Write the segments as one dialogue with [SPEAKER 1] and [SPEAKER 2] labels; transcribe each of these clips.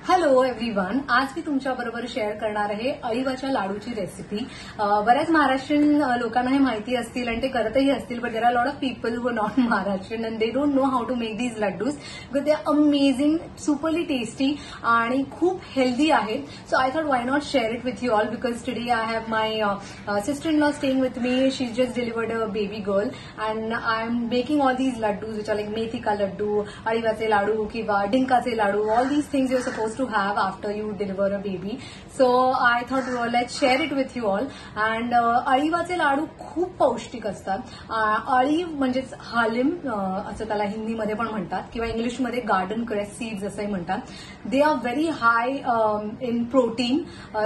[SPEAKER 1] Hello everyone, आज मी तुमच्याबरोबर share करणार आहे अळीवाच्या लाडूची रेसिपी. बऱ्याच महाराष्ट्रीयन लोकांना हे माहिती असतील आणि ते करतही असतील, but there are lot of people who are not Maharashtrian and they don't know how to make these laddus because they are amazing, superly tasty आणि खूप हेल्दी आहे. So I thought why not share it with you all because today I have my sister in law staying with me. She just delivered a baby girl and I am making all these laddus which are like मेथी का लड्डू, अळीवाचे लाडू किंवा डिंकाचे लाडू. All these things you are suppose to have after you deliver a baby. So I thought let's share it with you all. And अळीवाचे लाडू खूप पौष्टिक असतात. अळी म्हणजेच हालिम असं त्याला हिंदीमध्ये पण म्हणतात किंवा इंग्लिशमध्ये गार्डन क्रेस सीड्स असंही म्हणतात. They are very high in protein.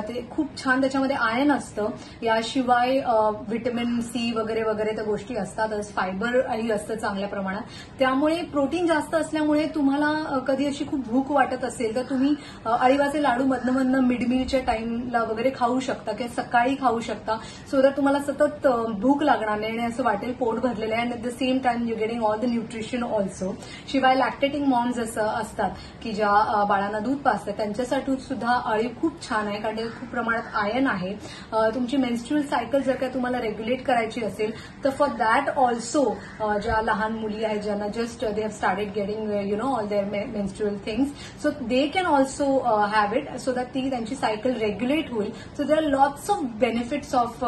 [SPEAKER 1] ते खूप छान त्याच्यामध्ये आयर्न असतं. याशिवाय व्हिटॅमिन सी वगैरे वगैरे त्या गोष्टी असतातच. फायबरही असतं चांगल्या प्रमाणात. त्यामुळे प्रोटीन जास्त असल्यामुळे तुम्हाला कधी अशी खूप भूक वाटत असेल तर तुम्ही अळीवाचे लाडू मधनं मधनं मिडमीलच्या टाइमला वगैरे खाऊ शकता किंवा सकाळी खाऊ शकता. सो दॅट तुम्हाला सतत भूक लागणार नाही आणि असं वाटेल पोट भरलेलं आहे. And at the same time you getting all the nutrition also. शिवाय लॅक्टेटिंग मॉम्स असतात की ज्या बाळांना दूध पाजतात त्यांच्यासाठी सुद्धा अळी खूप छान आहे कारण खूप प्रमाणात आयर्न आहे. तुमची मेन्स्ट्रुअल सायकल जर काय तुम्हाला रेग्युलेट करायची असेल तर फॉर दॅट ऑल्सो ज्या लहान मुली आहेत ज्यांना just they have started getting all their menstrual things, so they can also have it so that ती त्यांची सायकल रेग्युलेट होईल. So there are lots of benefits of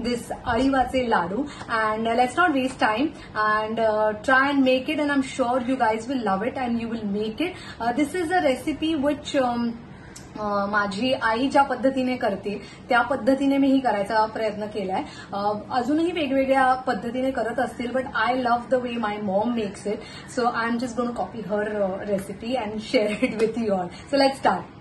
[SPEAKER 1] this अळीवाचे ladoo and let's not waste time and try and make it and I'm sure you guys will love it and you will make it. This is a recipe which माझी आई ज्या पद्धतीने करते त्या पद्धतीने मी ही करायचा प्रयत्न केलाय. अजूनही वेगवेगळ्या पद्धतीने करत असतील but I love the way my mom makes it. So I am just going to copy her recipe and share it with you all. So let's start.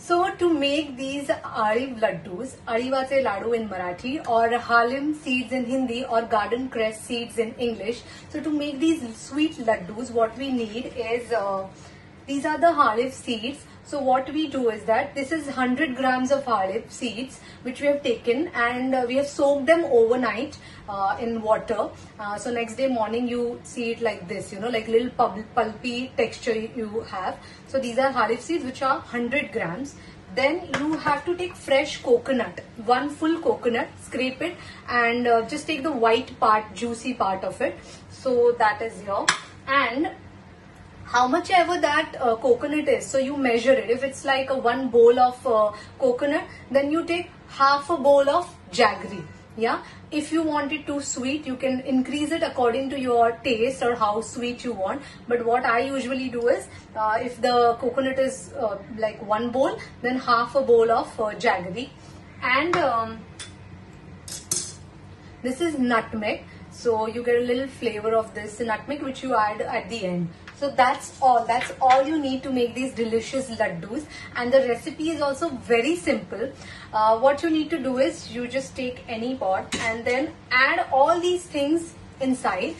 [SPEAKER 1] So to make these Aliv laddus, अळीवाचे ladoo in Marathi or halim seeds in Hindi or garden cress seeds in English. So to make these sweet laddus, what we need is these are the halim seeds. So what we do is that this is 100 grams of halim seeds which we have taken and we have soaked them overnight in water. So next day morning you see it like this, like little pulpy texture you have. So these are halim seeds which are 100 grams. Then you have to take fresh coconut, one full coconut, scrape it and just take the white part, juicy part of it. So that is here. And how much ever that coconut is, so you measure it. If it's like a one bowl of coconut, then you take half a bowl of jaggery. Yeah, if you want it too sweet, you can increase it according to your taste or how sweet you want. But what I usually do is, if the coconut is like one bowl, then half a bowl of jaggery. And this is nutmeg. So you get a little flavor of this nutmeg which you add at the end. So that's all. That's all you need to make these delicious laddus. And the recipe is also very simple. What you need to do is you just take any pot and then add all these things inside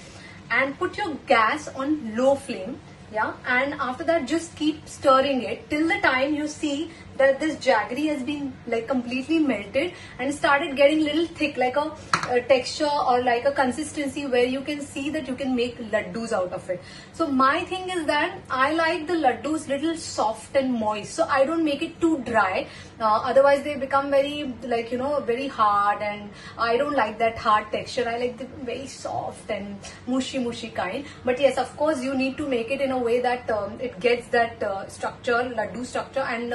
[SPEAKER 1] and put your gas on low flame. Yeah, and after that just keep stirring it till the time you see that this jaggery has been like completely melted and started getting little thick, like a texture or like a consistency where you can see that you can make laddus out of it. So my thing is that I like the laddus little soft and moist, so I don't make it too dry. Otherwise they become very like very hard and I don't like that hard texture. I like the very soft and mushy kind. But yes, of course you need to make it in a way that it gets that structure, laddu structure, and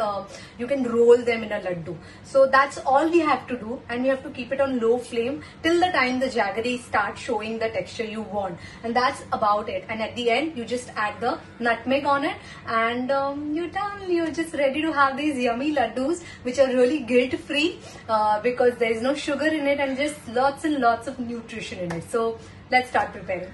[SPEAKER 1] you can roll them in a laddu. So that's all we have to do, and you have to keep it on low flame till the time the jaggery starts showing the texture you want, and that's about it. And at the end you just add the nutmeg on it and you're done. You're just ready to have these yummy laddus which are really guilt free because there is no sugar in it and just lots and lots of nutrition in it. So let's start preparing.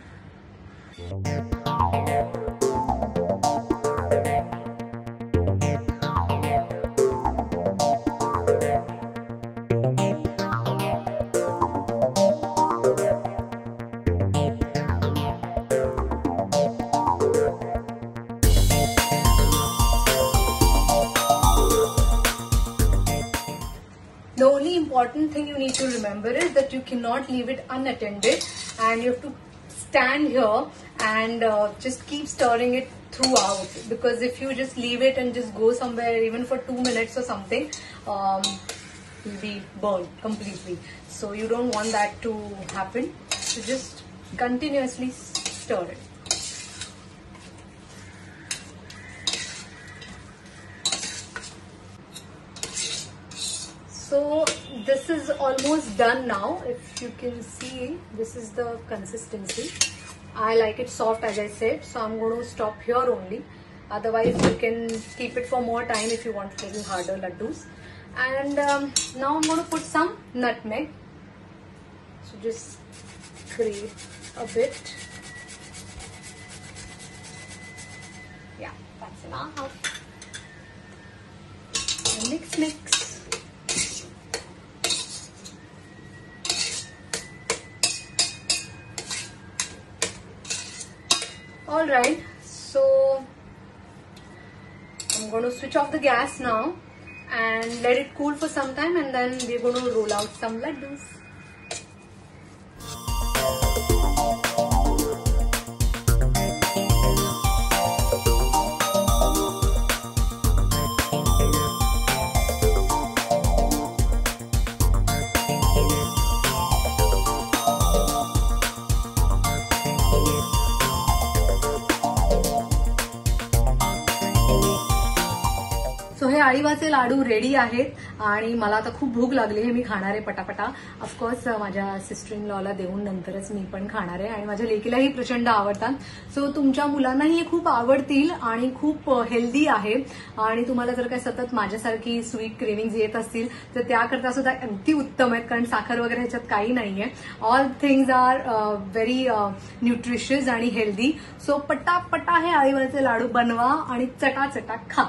[SPEAKER 1] The only important thing you need to remember is that you cannot leave it unattended and you have to stand here and just keep stirring it throughout, because if you just leave it and just go somewhere even for 2 minutes or something, you'll be burned completely. So you don't want that to happen. So just continuously stir it. So this is almost done now. If you can see, this is the consistency. I like it soft, as I said, so I'm going to stop here only. Otherwise you can keep it for more time if you want a little harder laddus. And now I'm going to put some nutmeg. So just grate a bit. Yeah, that's enough. And mix. Alright, so I'm going to switch off the gas now and let it cool for some time, and then we're going to roll out some laddus. So hey अळीवाचे laddu ready आहेत आणि मला आता खूप भूक लागली आहे. मी खाणार आहे पटापटा. ऑफकोर्स माझ्या सिस्टर इन लॉला देऊन नंतरच मी पण खाणार आहे आणि माझ्या लेकीलाही प्रचंड आवडतात. सो तुमच्या मुलांनाही हे खूप आवडतील आणि खूप हेल्दी आहे. आणि तुम्हाला जर काही सतत माझ्यासारखी स्वीट क्रेविंग्स येत असतील तर त्याकरता सुद्धा अगदी उत्तम आहेत, कारण साखर वगैरे ह्याच्यात काही नाहीये. All things are very nutritious आणि हेल्दी. सो पटापटा हे अळीवाचे लाडू बनवा आणि चटाचटा खा.